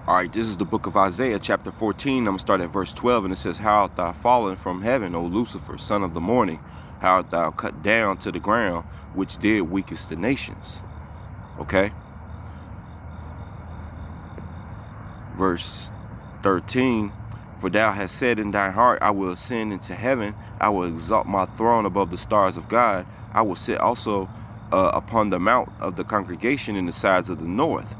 All right, this is the book of Isaiah, chapter 14. I'm going to start at verse 12, and it says, How art thou fallen from heaven, O Lucifer, son of the morning? How art thou cut down to the ground, which did weakest the nations? Okay. Verse 13, For thou hast said in thine heart, I will ascend into heaven. I will exalt my throne above the stars of God. I will sit also upon the mount of the congregation in the sides of the north.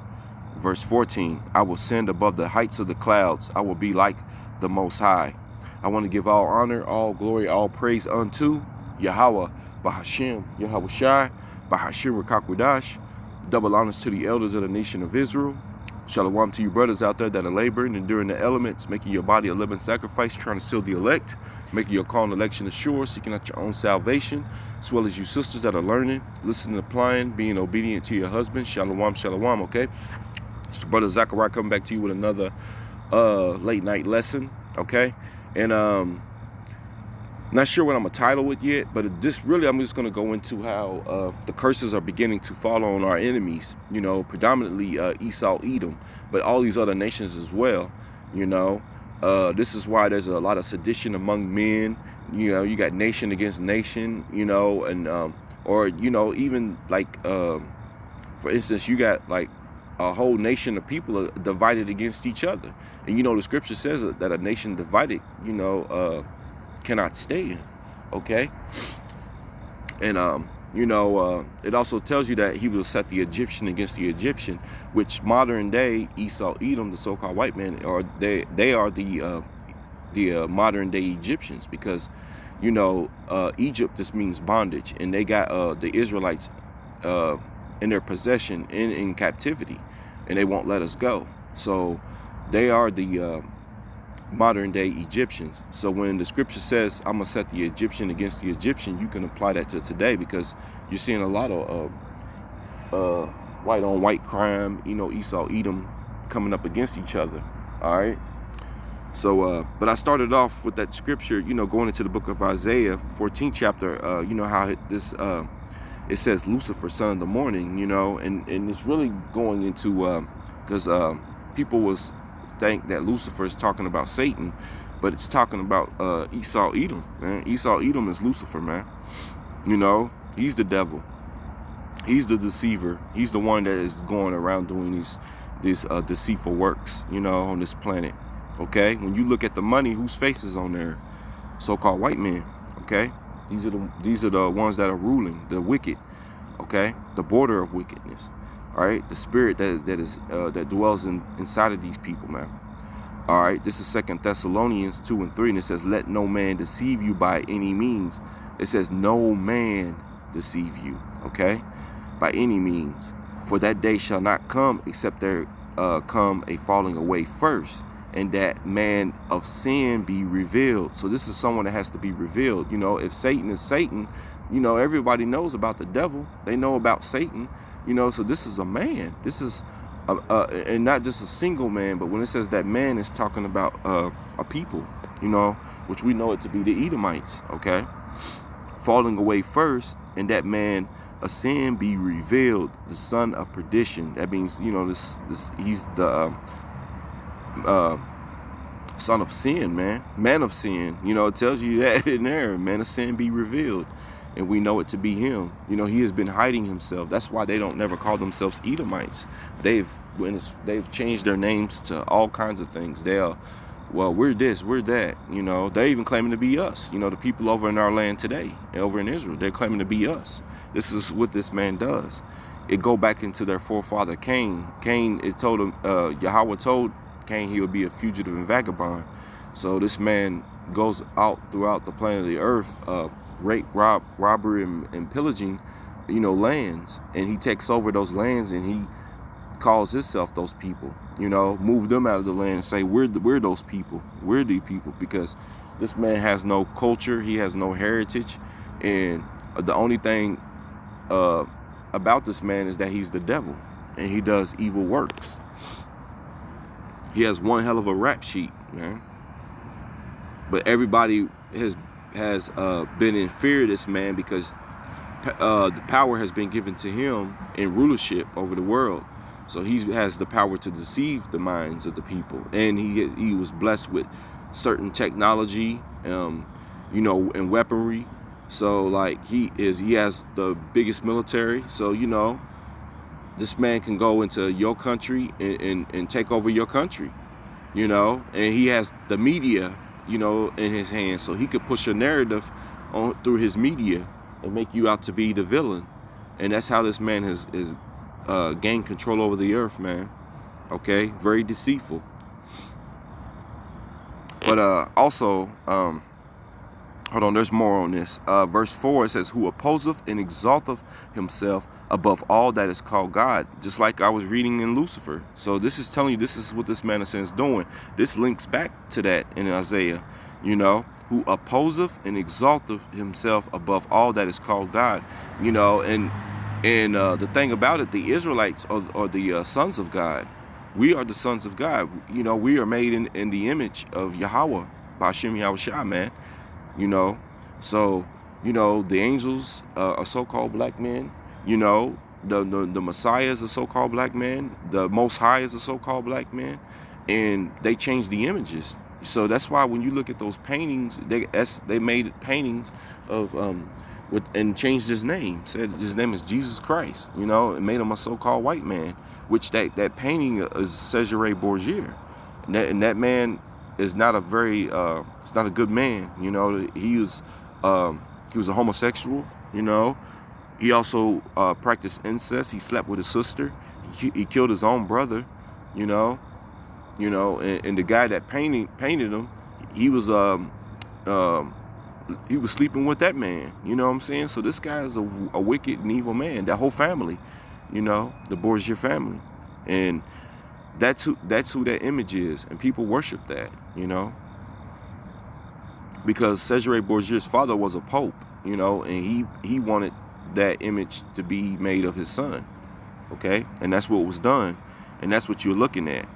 Verse 14, I will send above the heights of the clouds. I will be like the Most High. I want to give all honor, all glory, all praise unto Yahweh, Bahashem, Yahweh Shai, Bahashim Rakakwadash. Double honors to the elders of the nation of Israel. Shalom to you brothers out there that are laboring, enduring the elements, making your body a living sacrifice, trying to seal the elect, making your call and election assured, seeking out your own salvation, as well as you sisters that are learning, listening, applying, being obedient to your husband. Shalom, shalom, okay? It's the brother Zachariah coming back to you with another late night lesson, okay? And not sure what I'm gonna title it yet, but this really I'm just gonna go into how the curses are beginning to fall on our enemies, you know, predominantly Esau, Edom, but all these other nations as well, you know. This is why there's a lot of sedition among men, you know. You got nation against nation, you know, and or, you know, even like for instance, you got like a whole nation of people are divided against each other. And you know, the scripture says that a nation divided, you know, cannot stand, okay? And you know, it also tells you that he will set the Egyptian against the Egyptian, which modern day Esau, Edom, the so-called white man, are they are the modern day Egyptians, because you know, Egypt just means bondage, and they got the Israelites in their possession in captivity, and they won't let us go. So they are the modern day Egyptians. So when the scripture says I'm gonna set the Egyptian against the Egyptian, you can apply that to today, because you're seeing a lot of white on white crime, you know, Esau, Edom coming up against each other. All right. So but I started off with that scripture, you know, going into the book of Isaiah 14th chapter, you know, how this it says Lucifer, son of the morning, you know, and it's really going into because people was think that Lucifer is talking about Satan, but it's talking about Esau, Edom, man. Esau, Edom is Lucifer, man. You know, he's the devil. He's the deceiver. He's the one that is going around doing these deceitful works, you know, on this planet. Okay, when you look at the money, whose face is on there? So-called white men. Okay, these are the ones that are ruling, the wicked. Okay, the border of wickedness. All right, the spirit that dwells inside of these people, man. All right, this is 2 Thessalonians 2 and 3, and it says, "Let no man deceive you by any means." It says, "No man deceive you." Okay, by any means, for that day shall not come except there come a falling away first, and that man of sin be revealed. So this is someone that has to be revealed. You know, if Satan is Satan, you know, everybody knows about the devil. They know about Satan. You know, so this is a man. This is, and not just a single man, but when it says that man, is talking about a people, you know, which we know it to be the Edomites, okay? Falling away first, and that man of sin be revealed, the son of perdition. That means, you know, this he's the son of sin, man of sin. You know, it tells you that in there, man of sin be revealed. And we know it to be him. You know, he has been hiding himself. That's why they don't never call themselves Edomites. They've changed their names to all kinds of things. They'll, well, we're this, we're that. You know, they're even claiming to be us. You know, the people over in our land today, over in Israel, they're claiming to be us. This is what this man does. It go back into their forefather Cain. Cain, it told him, Yahweh told Cain he would be a fugitive and vagabond. So this man goes out throughout the planet of the earth, rape, robbery, and pillaging, you know, lands, and he takes over those lands, and he calls himself those people, you know, move them out of the land and say we're those people, we're the people, because this man has no culture, he has no heritage, and the only thing about this man is that he's the devil, and he does evil works. He has one hell of a rap sheet, man, but everybody has been in fear of this man, because the power has been given to him in rulership over the world. So he has the power to deceive the minds of the people, and he was blessed with certain technology, you know, and weaponry. So like he has the biggest military. So you know, this man can go into your country and take over your country, you know, and he has the media, you know, in his hands, so he could push a narrative on through his media and make you out to be the villain. And that's how this man has gained control over the earth, man. Okay, very deceitful. But also, hold on, there's more on this. Verse 4, it says, who opposeth and exalteth himself above all that is called God, just like I was reading in Lucifer. So this is telling you, this is what this man is doing. This links back to that in Isaiah, you know, who opposeth and exalteth himself above all that is called God, you know. And the thing about it, the Israelites are the sons of God. We are the sons of God. You know, we are made in the image of Yahweh, Ba'ashem Yahushua, man. You know, so, you know, the angels are so-called black men. You know, the Messiah is a so-called black man. The Most High is a so-called black man. And they changed the images. So that's why when you look at those paintings, they made paintings of and changed his name. Said his name is Jesus Christ. You know, and made him a so-called white man. Which that painting is Cesare Borgia, and that man is not a very it's not a good man. You know, he was a homosexual. You know, he also practiced incest. He slept with his sister. He killed his own brother. You know, and the guy that painted him, he was sleeping with that man. You know what I'm saying? So this guy is a wicked and evil man. That whole family, you know, the Borgia family, and that's who that image is, and people worship that, you know, because Cesare Borgia's father was a pope, you know, and he wanted that image to be made of his son, okay, and that's what was done, and that's what you're looking at,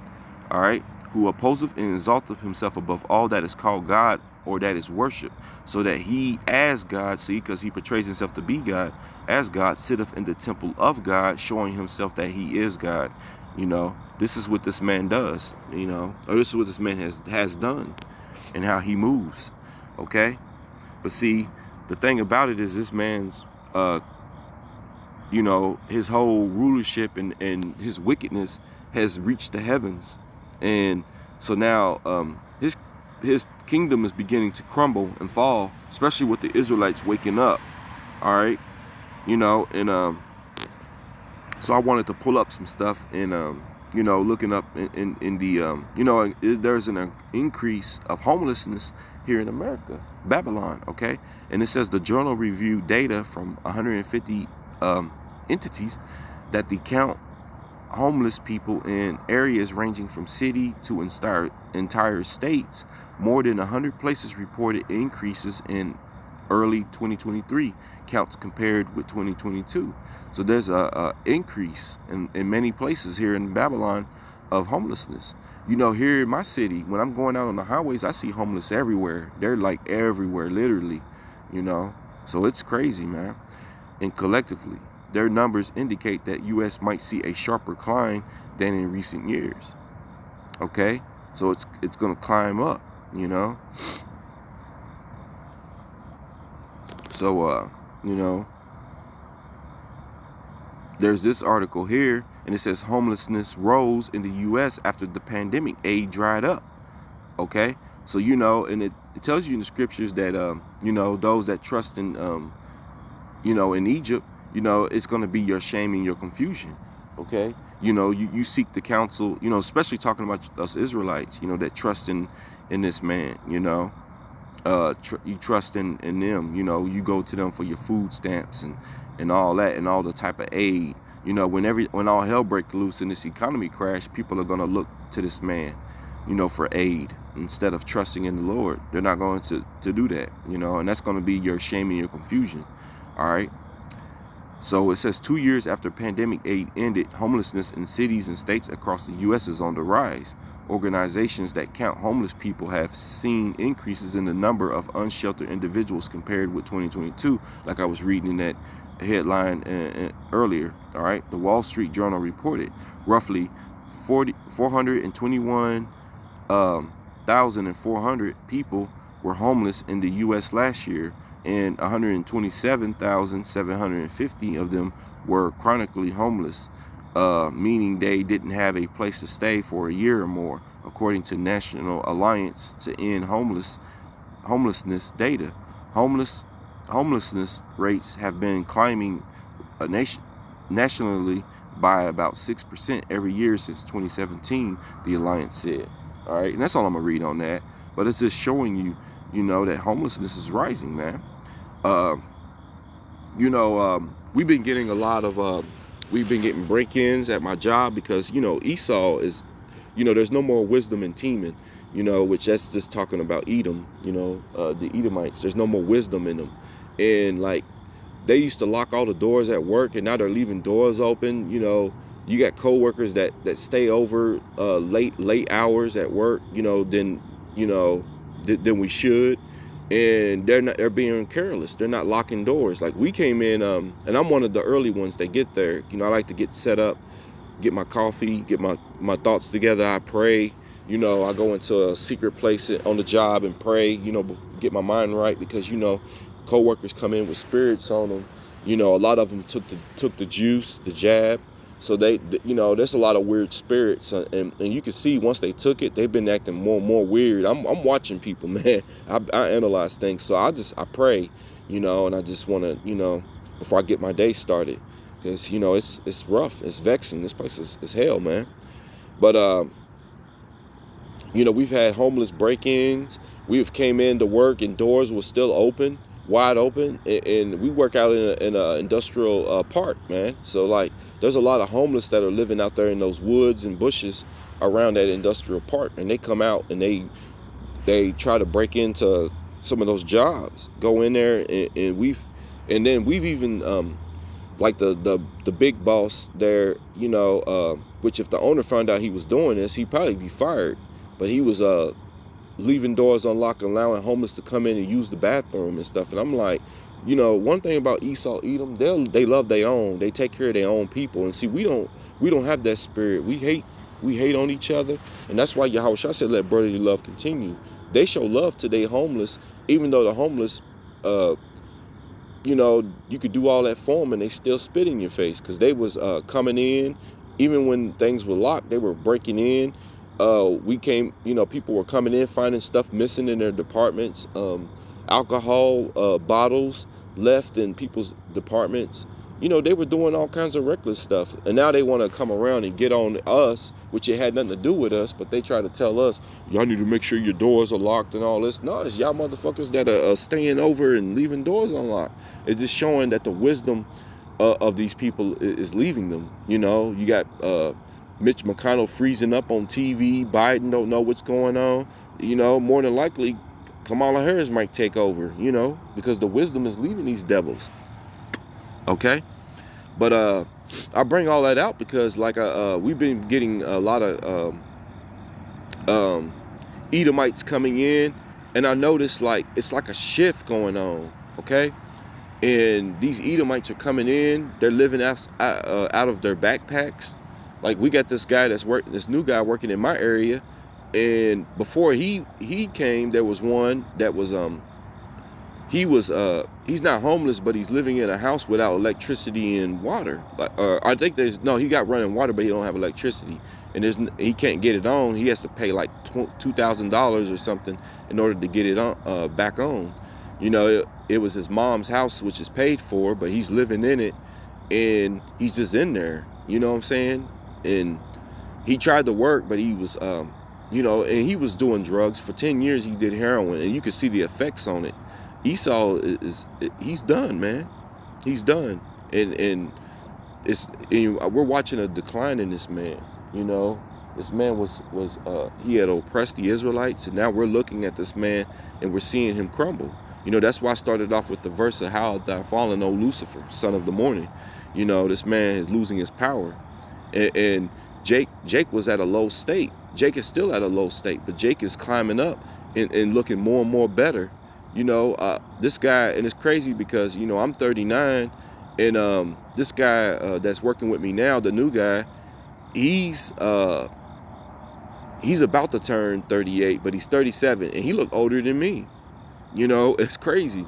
all right, who opposeth and exalteth himself above all that is called God or that is worship, so that he as God, see, because he portrays himself to be God, as God sitteth in the temple of God, showing himself that he is God. You know, this is what this man does, you know, or this is what this man has done and how he moves, okay? But see, the thing about it is this man's, you know, his whole rulership and his wickedness has reached the heavens. And so now his kingdom is beginning to crumble and fall, especially with the Israelites waking up, all right? You know, and so I wanted to pull up some stuff and, you know, looking up in the, you know, there's an increase of homelessness here in America, Babylon, okay? And it says the journal reviewed data from 150 entities that they count homeless people in areas ranging from city to entire states. More than 100 places reported increases in early 2023 counts compared with 2022. So there's a increase in many places here in Babylon of homelessness. You know, here in my city, when I'm going out on the highways, I see homeless everywhere. They're like everywhere, literally, you know. So it's crazy, man. And collectively, their numbers indicate that U.S. might see a sharper climb than in recent years. Okay, so it's going to climb up, you know. So, you know, there's this article here, and it says homelessness rose in the U.S. after the pandemic aid dried up. Okay, so, you know, and it tells you in the scriptures that, you know, those that trust in, you know, in Egypt, you know, it's going to be your shame and your confusion. Okay, you know, you seek the counsel, you know, especially talking about us Israelites, you know, that trust in this man, you know. You trust in them, you know, you go to them for your food stamps and all that and all the type of aid. You know, when all hell breaks loose in this economy crash, people are going to look to this man, you know, for aid instead of trusting in the Lord. They're not going to do that, you know, and that's going to be your shame and your confusion. All right. So it says 2 years after pandemic aid ended, homelessness in cities and states across the U.S. is on the rise. Organizations that count homeless people have seen increases in the number of unsheltered individuals compared with 2022, like I was reading in headline earlier. All right, the Wall Street Journal reported roughly 421,400 people were homeless in the U.S. last year, and 127,750 of them were chronically homeless, meaning they didn't have a place to stay for a year or more, according to National Alliance to End Homelessness data. Homelessness rates have been climbing nationally by about 6% every year since 2017, the Alliance said. All right, and that's all I'm gonna read on that. But it's just showing you, that homelessness is rising, man. We've been getting a lot of, we've been getting break-ins at my job because, Esau is, there's no more wisdom in Teman, which that's just talking about Edom, the Edomites. There's no more wisdom in them. And like, they used to lock all the doors at work, and now they're leaving doors open. You got coworkers that stay over late hours at work, than we should, and they're being careless. They're not locking doors. Like, we came in, and I'm one of the early ones that get there. I like to get set up, get my coffee, get my thoughts together. I pray. I go into a secret place on the job and pray. Get my mind right, because co-workers come in with spirits on them. A lot of them took the juice, the jab. So there's a lot of weird spirits, and you can see once they took it, they've been acting more and more weird. I'm watching people, man. I analyze things, so I pray, and I just want to, before I get my day started, because it's rough, it's vexing. This place is hell, man. But we've had homeless break-ins. We've came in to work and doors were still open, wide open, and we work out in a industrial park, man. So like, there's a lot of homeless that are living out there in those woods and bushes around that industrial park, and they come out and they try to break into some of those jobs, go in there, and we've even like the big boss there, which if the owner found out he was doing this, he'd probably be fired. But he was leaving doors unlocked, allowing homeless to come in and use the bathroom and stuff. And I'm like, one thing about Esau, Edom, they love their own. They take care of their own people. And see, we don't have that spirit. We hate on each other, and that's why Yahushua said, "Let brotherly love continue." They show love to their homeless, even though the homeless, you could do all that for them and they still spit in your face, because they was coming in, even when things were locked, they were breaking in. We came, people were coming in, finding stuff missing in their departments, alcohol bottles left in people's departments. They were doing all kinds of reckless stuff, and now they want to come around and get on us, which it had nothing to do with us, but they try to tell us, y'all need to make sure your doors are locked and all this. No, it's y'all motherfuckers that are staying over and leaving doors unlocked. It's just showing that the wisdom of these people is leaving them. You got Mitch McConnell freezing up on TV. Biden don't know what's going on. More than likely, Kamala Harris might take over, because the wisdom is leaving these devils. Okay? But I bring all that out because, like, we've been getting a lot of Edomites coming in, and I noticed, like, it's like a shift going on, okay? And these Edomites are coming in. They're living out of their backpacks. Like, we got this new guy working in my area, and before he came, there was one that was he's not homeless, but he's living in a house without electricity and water. Like, I think he got running water, but he don't have electricity, and he can't get it on. He has to pay like $2,000 or something in order to get it on back on. It was his mom's house, which is paid for, but he's living in it, and he's just in there. You know what I'm saying? And he tried to work, but he was, and he was doing drugs. For 10 years, he did heroin, and you could see the effects on it. Esau he's done, man. He's done. And we're watching a decline in this man. This man was he had oppressed the Israelites, and now we're looking at this man and we're seeing him crumble. That's why I started off with the verse of how thou fallen, O Lucifer, son of the morning. This man is losing his power. And Jake was at a low state. Jake is still at a low state, but Jake is climbing up and looking more and more better. This guy, and it's crazy because, I'm 39, And this guy that's working with me now, the new guy, he's about to turn 38, but he's 37, and he looked older than me. You know, it's crazy.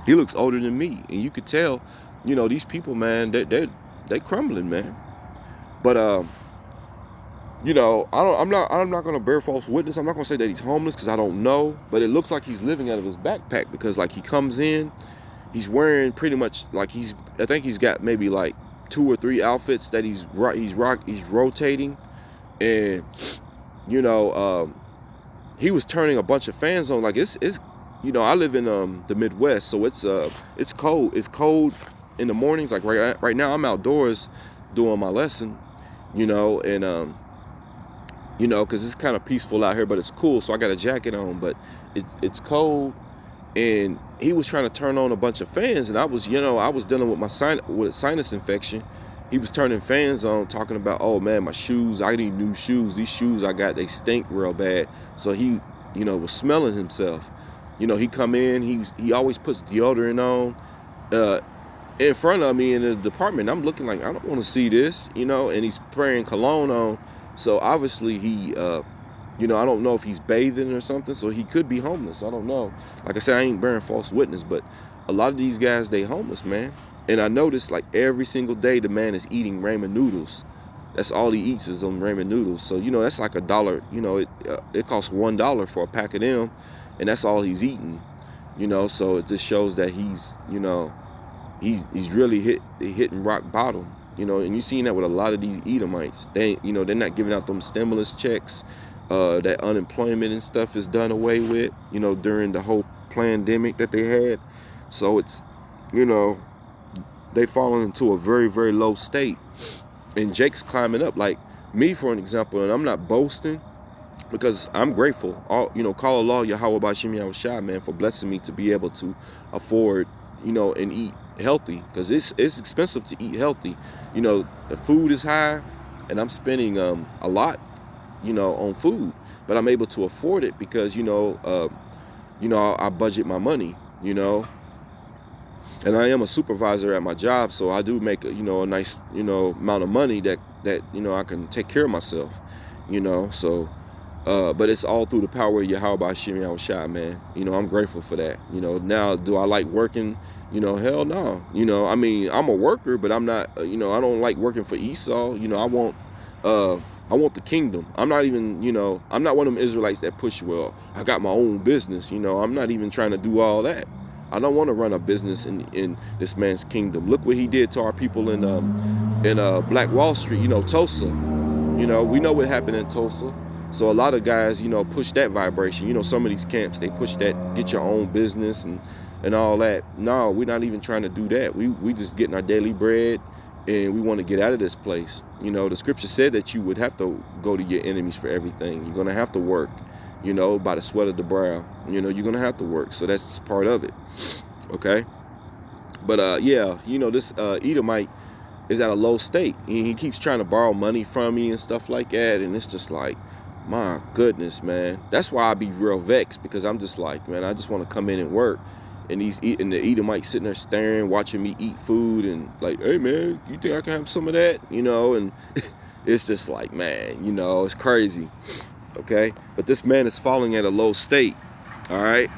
He looks older than me, and you could tell, you know, these people, man, they crumbling, man. But you know, I'm not gonna bear false witness. I'm not gonna say that he's homeless because I don't know, but it looks like he's living out of his backpack, because like he comes in, he's wearing pretty much like I think he's got maybe like 2 or 3 outfits that he's rotating. And you know, he was turning a bunch of fans on. Like it's you know, I live in the Midwest, so it's cold. It's cold in the mornings. Like right now I'm outdoors doing my lesson, you know, and you know, because it's kind of peaceful out here, but it's cool, so I got a jacket on, but it's cold. And he was trying to turn on a bunch of fans, and I was dealing with with a sinus infection. He was turning fans on, talking about, oh man, my shoes, I need new shoes. These shoes I got, they stink real bad. So he, you know, was smelling himself. You know, he come in, he always puts deodorant on in front of me in the department. I'm looking like, I don't want to see this, you know, and he's spraying cologne on. So obviously he, you know, I don't know if he's bathing or something, so he could be homeless. I don't know. Like I said, I ain't bearing false witness, but a lot of these guys, they homeless, man. And I noticed like every single day the man is eating ramen noodles. That's all he eats is them ramen noodles. So, you know, that's like $1. You know, it costs $1 for a pack of them, and that's all he's eating. You know, so it just shows that he's, you know, he's really hitting rock bottom. You know, and you've seen that with a lot of these Edomites. They, you know, they're not giving out them stimulus checks. That unemployment and stuff is done away with, you know, during the whole pandemic that they had. So it's, you know, they fallen into a very, very low state. And Jake's climbing up. Like me, for an example, and I'm not boasting, because I'm grateful. You know, call Allah Yahweh Bashim Yahushua, man, for blessing me to be able to afford, you know, and eat healthy, because it's expensive to eat healthy. You know, the food is high, and I'm spending a lot, you know, on food, but I'm able to afford it because, you know, I budget my money, you know, and I am a supervisor at my job, so I do make a nice, you know, amount of money that you know, I can take care of myself, you know. So but it's all through the power of Yahweh Hashem Yahushua, man. You know, I'm grateful for that. You know, now, do I like working? You know, hell no. You know, I mean, I'm a worker, but I'm not, you know, I don't like working for Esau. You know, I want the kingdom. I'm not even, you know, I'm not one of them Israelites that push, well, I got my own business. You know, I'm not even trying to do all that. I don't want to run a business in this man's kingdom. Look what he did to our people in Black Wall Street, you know, Tulsa. You know, we know what happened in Tulsa. So a lot of guys, you know, push that vibration. You know, some of these camps, they push that, get your own business and all that. No, we're not even trying to do that. We just getting our daily bread, and we want to get out of this place. You know, the scripture said that you would have to go to your enemies for everything. You're going to have to work, you know, by the sweat of the brow. You know, you're going to have to work. So that's just part of it. Okay. But yeah, you know, this Edomite is at a low state. He keeps trying to borrow money from me and stuff like that. And it's just like, my goodness, man. That's why I be real vexed, because I'm just like, man, I just want to come in and work. And the Edomite sitting there staring, watching me eat food, and like, hey man, you think I can have some of that? You know, and it's just like, man, you know, it's crazy. Okay, but this man is falling at a low state. All right,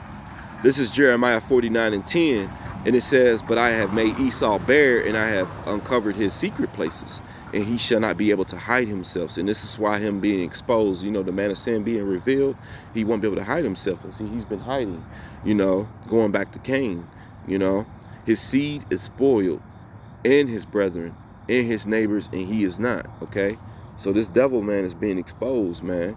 this is Jeremiah 49:10, and it says, but I have made Esau bare, and I have uncovered his secret places, and he shall not be able to hide himself. And this is why him being exposed, you know, the man of sin being revealed, he won't be able to hide himself. And see, he's been hiding, you know, going back to Cain. You know, his seed is spoiled, and his brethren, and his neighbors, and he is not. Okay, so this devil, man, is being exposed, man.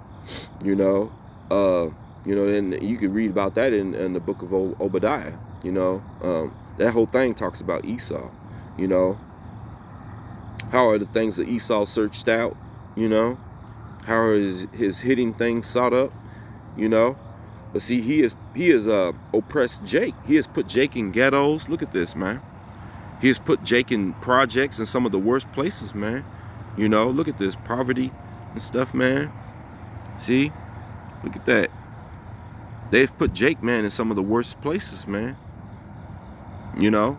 You know, and you can read about that in the book of Obadiah. You know, that whole thing talks about Esau. You know, how are the things that Esau searched out? You know, how are his hidden things sought up? You know, but see, he has oppressed Jake. He has put Jake in ghettos. Look at this, man. He has put Jake in projects in some of the worst places, man. You know, look at this poverty and stuff, man. See, look at that. They've put Jake, man, in some of the worst places, man. You know,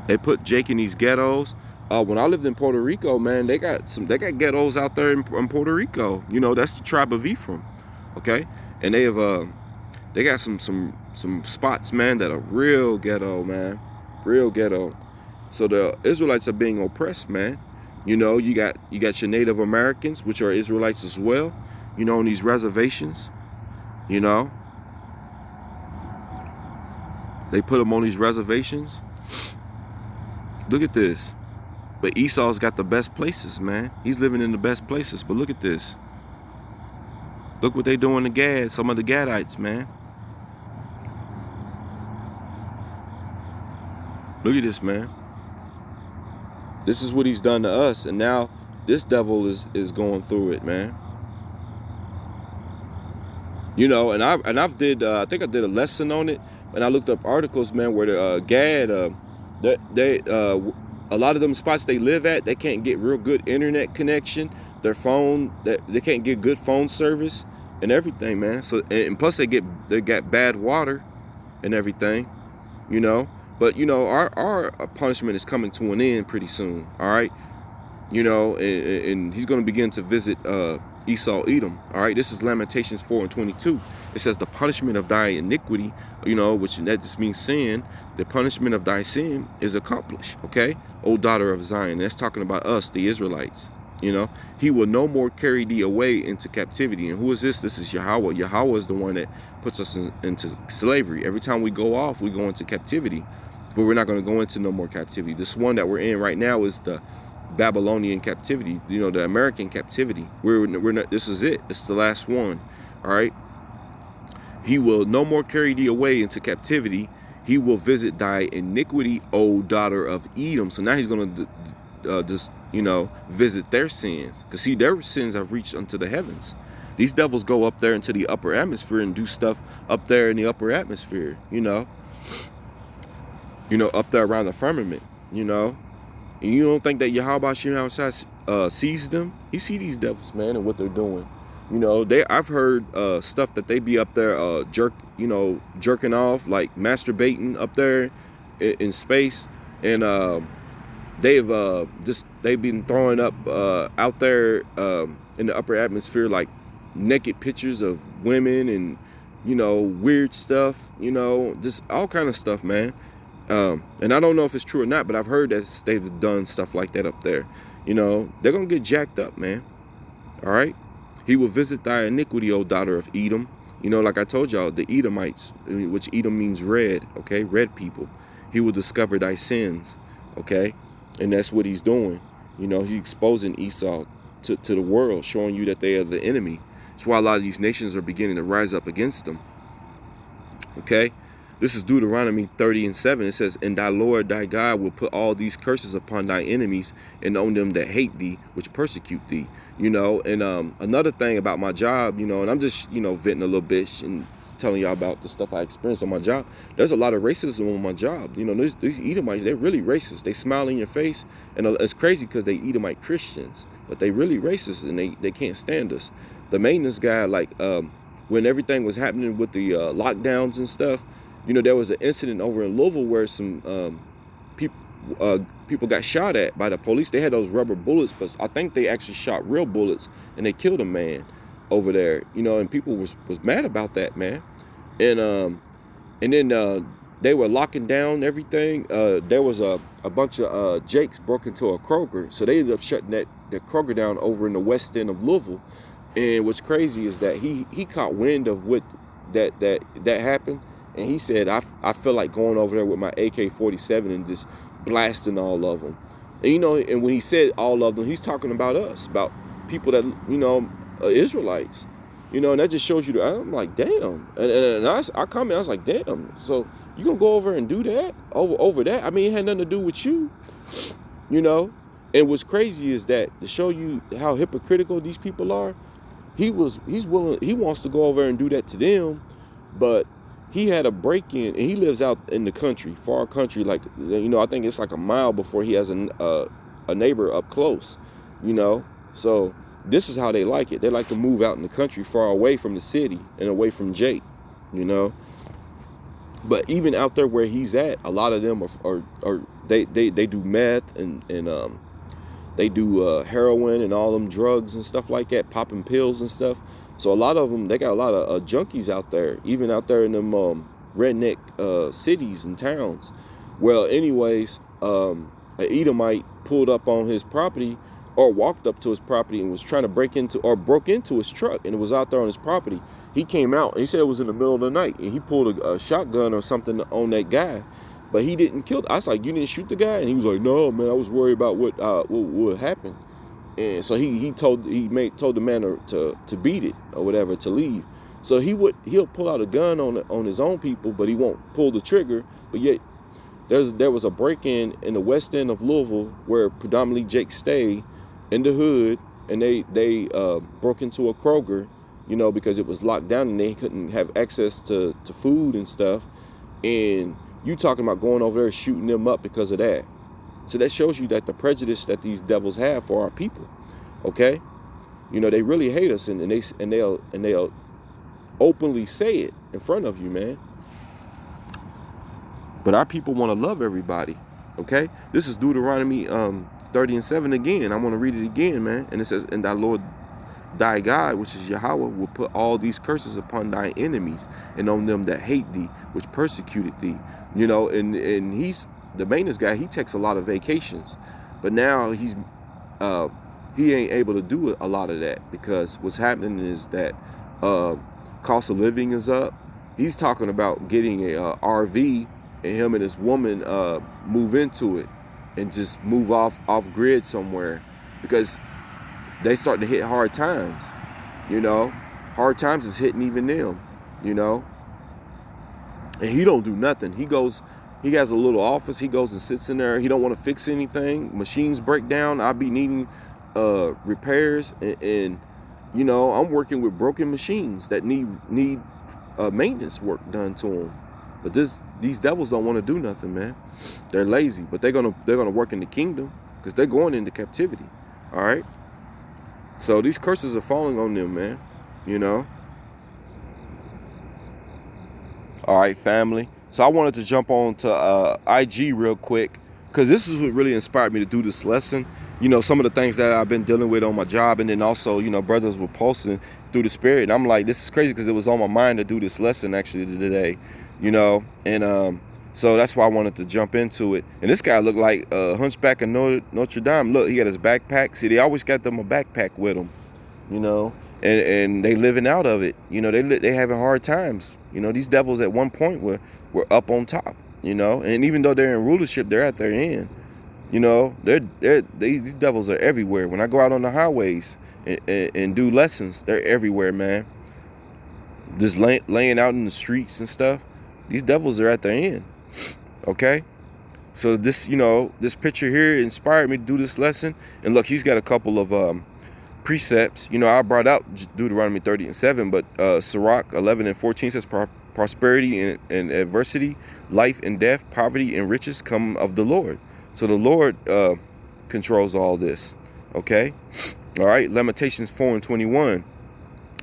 They put Jake in these ghettos. When I lived in Puerto Rico, man, they got ghettos out there in Puerto Rico. You know, that's the tribe of Ephraim, okay? And they got some spots, man, that are real ghetto, man, real ghetto. So the Israelites are being oppressed, man. You know, you got your Native Americans, which are Israelites as well. You know, on these reservations. You know, they put them on these reservations. Look at this. But Esau's got the best places, man. He's living in the best places. But look at this. Look what they doing to Gad, some of the Gadites, man. Look at this, man. This is what he's done to us. And now this devil is going through it, man. You know, and I think I did a lesson on it, and I looked up articles, man, where the Gad, a lot of them spots they live at, they can't get real good internet connection. Their phone, they can't get good phone service and everything, man. So and plus they got bad water and everything, you know. But you know, our punishment is coming to an end pretty soon. All right, you know, and he's going to begin to visit Esau, Edom. All right, this is Lamentations 4:22. It says, the punishment of thy iniquity, you know, which that just means sin, the punishment of thy sin is accomplished. Okay, O daughter of Zion. That's talking about us, the Israelites. You know, he will no more carry thee away into captivity. And who is this? This is Yahweh. Yahweh is the one that puts us into slavery. Every time we go off, we go into captivity. But we're not going to go into no more captivity. This one that we're in right now is the Babylonian captivity, you know, the American captivity. We're not, this is it. It's the last one. All right. He will no more carry thee away into captivity. He will visit thy iniquity, O daughter of Edom. So now he's going to just, you know, visit their sins. Because see, their sins have reached unto the heavens. These devils go up there into the upper atmosphere and do stuff up there in the upper atmosphere, you know, up there around the firmament, you know. And you don't think that Yahweh sees them? He see these devils, man, and what they're doing. You know, I've heard stuff that they be up there jerking off, like masturbating up there in space, and they've been throwing up out there in the upper atmosphere, like naked pictures of women and, you know, weird stuff, you know, just all kind of stuff, man. And I don't know if it's true or not, but I've heard that they've done stuff like that up there. You know, they're going to get jacked up, man. All right. He will visit thy iniquity, O daughter of Edom. You know, like I told y'all, the Edomites, which Edom means red. Okay. Red people. He will discover thy sins. Okay. And that's what he's doing. You know, he's exposing Esau to the world, showing you that they are the enemy. That's why a lot of these nations are beginning to rise up against them. Okay. This is Deuteronomy 30:7. It says, and thy Lord thy God will put all these curses upon thy enemies and on them that hate thee, which persecute thee. You know, and another thing about my job, you know, and I'm just, you know, venting a little bit and telling y'all about the stuff I experienced on my job. There's a lot of racism on my job. You know, these Edomites, they're really racist. They smile in your face. And it's crazy because they Edomite Christians, but they really racist and they can't stand us. The maintenance guy, like when everything was happening with the lockdowns and stuff, you know, there was an incident over in Louisville where some people got shot at by the police. They had those rubber bullets, but I think they actually shot real bullets and they killed a man over there. You know, and people was mad about that, man. And then they were locking down everything. There was a bunch of Jakes broke into a Kroger, so they ended up shutting that Kroger down over in the west end of Louisville. And what's crazy is that he caught wind of what that happened. And he said, I feel like going over there with my AK-47 and just blasting all of them. And, you know, and when he said all of them, he's talking about us, about people that, you know, Israelites. You know, and that just shows you that. I'm like, damn. And I come in, I was like, damn. So you going to go over and do that? Over that? I mean, it had nothing to do with you. You know? And what's crazy is that to show you how hypocritical these people are, he's willing, he wants to go over and do that to them, but he had a break-in, and he lives out in the country, far country, like, you know, I think it's like a mile before he has a neighbor up close, you know. So this is how they like it. They like to move out in the country, far away from the city and away from Jake, you know. But even out there where he's at, a lot of them are they do meth and they do heroin and all them drugs and stuff like that, popping pills and stuff. So a lot of them, they got a lot of junkies out there, even out there in them redneck cities and towns. Well, anyways, an Edomite pulled up on his property, or walked up to his property and was trying to broke into his truck, and it was out there on his property. He came out, and he said it was in the middle of the night, and he pulled a shotgun or something on that guy, but he didn't kill. I was like, you didn't shoot the guy? And he was like, no, man, I was worried about what would happen. And so he told the man to beat it or whatever, to leave. So he'll pull out a gun on his own people, but he won't pull the trigger. But yet there was a break-in the west end of Louisville where predominantly Jake stayed in the hood, and they broke into a Kroger, you know, because it was locked down and they couldn't have access to food and stuff. And you talking about going over there shooting them up because of that. So that shows you that the prejudice that these devils have for our people, okay? You know, they really hate us, and they'll openly say it in front of you, man. But our people want to love everybody, okay? This is Deuteronomy 30:7 again. I want to read it again, man. And it says, and thy Lord thy God, which is Yahweh, will put all these curses upon thy enemies and on them that hate thee, which persecuted thee. You know, and he's the maintenance guy. He takes a lot of vacations, but now he ain't able to do a lot of that, because what's happening is that cost of living is up. He's talking about getting a RV, and him and his woman move into it and just move off grid somewhere, because they start to hit hard times. You know, hard times is hitting even them, you know. And he don't do nothing. He has a little office. He goes and sits in there. He don't want to fix anything. Machines break down. I be needing repairs, and you know, I'm working with broken machines that need maintenance work done to them. But these devils don't want to do nothing, man. They're lazy, but they're gonna work in the kingdom, because they're going into captivity. All right. So these curses are falling on them, man. You know. All right, family. So I wanted to jump on to IG real quick, because this is what really inspired me to do this lesson. You know, some of the things that I've been dealing with on my job, and then also, you know, brothers were posting through the spirit. And I'm like, this is crazy, because it was on my mind to do this lesson actually today, you know. And so that's why I wanted to jump into it. And this guy looked like Hunchback of Notre Dame. Look, he got his backpack. See, they always got them a backpack with them, you know. And they living out of it, you know. They having hard times, you know. These devils at one point were up on top, you know. And even though they're in rulership, they're at their end, you know. These devils are everywhere. When I go out on the highways and do lessons, they're everywhere, man. Just laying out in the streets and stuff. These devils are at their end, okay. So this, you know, this picture here inspired me to do this lesson. And look, he's got a couple of precepts. You know, I brought out Deuteronomy 30:7, but Sirach 11:14 says prosperity and adversity, life and death, poverty and riches come of the Lord. So the Lord controls all this, okay. All right. Lamentations 4:21,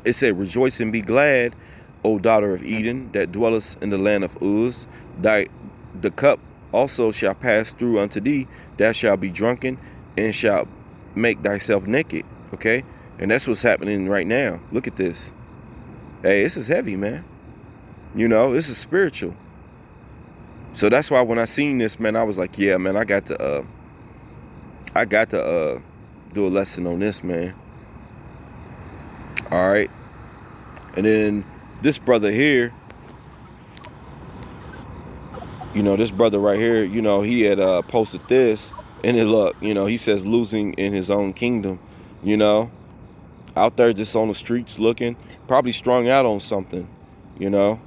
it said, rejoice and be glad, O daughter of Eden, that dwellest in the land of Uz. The cup also shall pass through unto thee, thou shalt be drunken, and shalt make thyself naked. Okay, and that's what's happening right now. Look at this. Hey, this is heavy, man. You know, this is spiritual. So that's why when I seen this, man, I was like, yeah, man, I got to do a lesson on this, man. All right. And then this brother here, you know, this brother right here, you know, he had posted this, and it look, you know, he says losing in his own kingdom. You know, out there just on the streets looking, probably strung out on something, you know.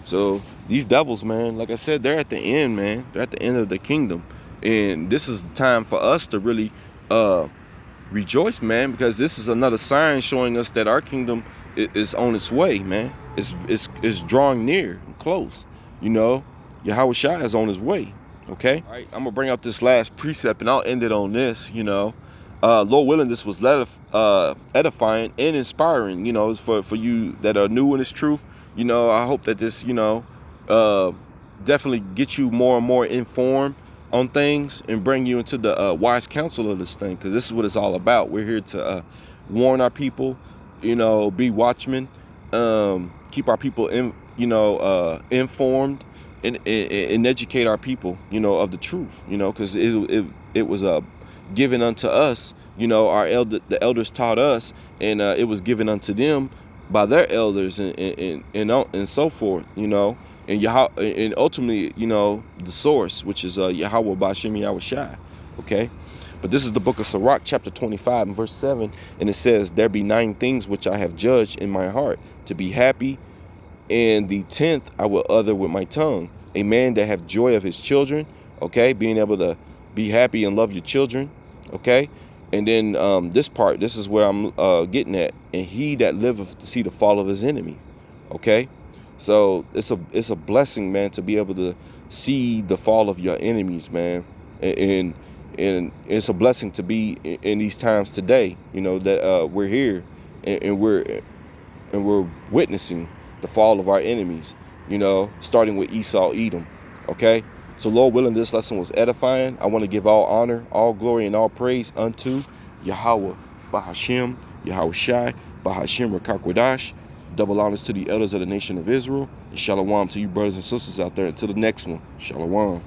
So these devils, man, like I said, they're at the end, man. They're at the end of the kingdom. And this is the time for us to really rejoice, man, because this is another sign showing us that our kingdom is on its way, man. It's drawing near and close, you know. Yahweh Shai is on his way, okay? All right, I'm going to bring out this last precept, and I'll end it on this, you know. Lord willing, this was edifying and inspiring, you know, for you that are new in this truth. You know, I hope that this, you know, definitely get you more and more informed on things and bring you into the wise counsel of this thing, because this is what it's all about. We're here to warn our people, be watchmen, keep our people informed, and educate our people, of the truth, because it was given unto us, the elders taught us, and it was given unto them by their elders, and so forth, and and ultimately, the source, which is Yahweh Ba'Shem Yahweh Shai. Okay, but this is the book of Sirach, chapter 25 and verse 7, and it says, "There be 9 things which I have judged in my heart, to be happy, and the 10th I will utter with my tongue. A man that have joy of his children," okay, being able to be happy and love your children, okay. And then this is where I'm getting at. "And he that liveth to see the fall of his enemies," okay. So it's a blessing, man, to be able to see the fall of your enemies, man, and it's a blessing to be in these times today, that we're here, and we're witnessing the fall of our enemies, starting with Esau, Edom. Okay, so Lord willing, this lesson was edifying. I want to give all honor, all glory, and all praise unto Yahweh Ba'Hashem, Yahweh Shai, Ba'Hashem Rakakwadash. Double honors to the elders of the nation of Israel, and shalom to you brothers and sisters out there. Until the next one, shalom.